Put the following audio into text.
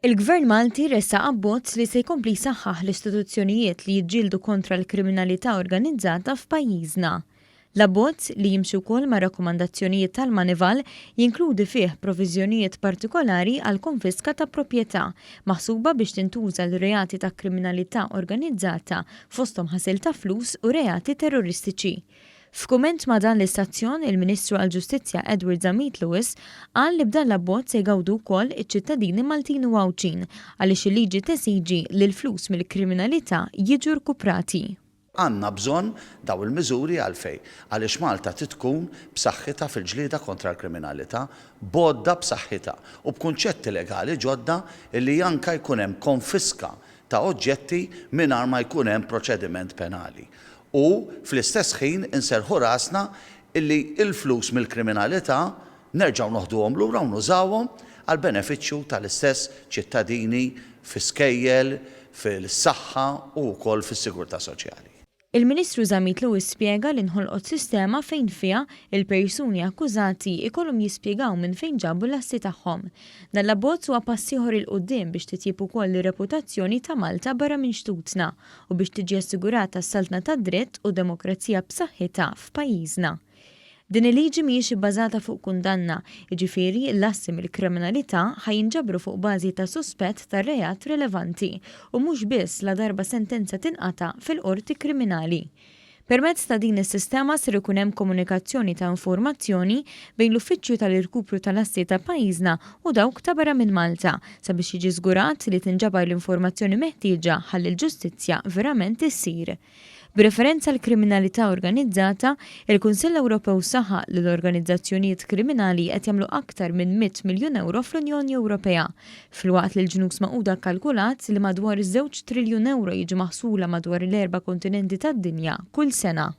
Il-Gvern Malti ressaq abbozz li se jkompli jsaħħaħ l-istituzzjonijiet li jiġġieldu kontra l-kriminalità organizzata f'pajjiżna. L-abbozz li jimxi wkoll ma' rakkomandazzjonijiet tal-Manival jinkludi fih proviżjonijiet partikolari għal konfiska ta' proprjetà maħsuba biex tintuża l-reati ta' kriminalità organizzata fosthom ħasil ta' flus u reati terroristiċi. F'kumment ma' dan l-istazzjon, il-Ministru għall-Ġustizzja Edward Zamit Lewis qal li b'dan l-abbozz se jgawdu wkoll iċ-ċittadini Maltin u Għawċin għaliex il-liġi tesiġi li l-flus mill-kriminalità jiġu rkuprati. Għanna bżonn daw il-miżuri għalfej, għaliex Malta tkun b'saħħitha fil-ġlieda kontra l-kriminalità, bodda b'saħħitha u b'kunċetti legali ġodda li anke jkun hemm konfiska ta' oġġetti mingħajr ma jkun hemm proċediment penali. U fl-istess ħin inserħu rasna illi il-flus mill-kriminalità nerġgħu noħduhom lura u nużawhom għal benefiċċju tal-istess ċittadini fis-skejjel, fil-saħħa u wkoll fis-sigurtà soċjali. Il-Ministru Zamit Lewis spjega li nħolqot sistema fejn fiha il-persuni akkużati ikollhom jispjegaw minn fejn ġabu l-assi tagħhom. Dan l-abbozz huwa pass ieħor il quddiem biex titjib ukoll ir-reputazzjoni ta' Malta barra minn xtutna u biex tiġi assigurata s-saltna tad-dritt u demokrazija b'saħħitha f'pajjiżna. Din il-liġi mhijiex ibbażata fuq kundanna, jiġifieri l-assi mill-kriminalità ħajinġabru fuq bażi ta' suspett ta' reat rilevanti u mhux biss la darba sentenza tinqata' fil-qorti kriminali. Permezz ta' din is-sistema ser ikun hemm komunikazzjoni ta' informazzjoni bejn l-Uffiċċju tal-Irkupru tal-Assi ta' pajjiżna u dawk ta' barra minn Malta sabiex jiġi żgurat li tinġabar l-informazzjoni meħtieġa ħalli l-ġustizzja verament issir. B'referenza l kriminalità organizzata, il-Kunsill Ewropew saħaq li l-organizzazzjonijiet kriminali qed jagħmlu aktar minn 100 miljun euro fl-Unjoni Ewropea, filwaqt li l-ġnus Magħquda kkalkulat li madwar 2 triljun euro jiġu maħsula madwar l-4 kontinenti tad-dinja kull sena.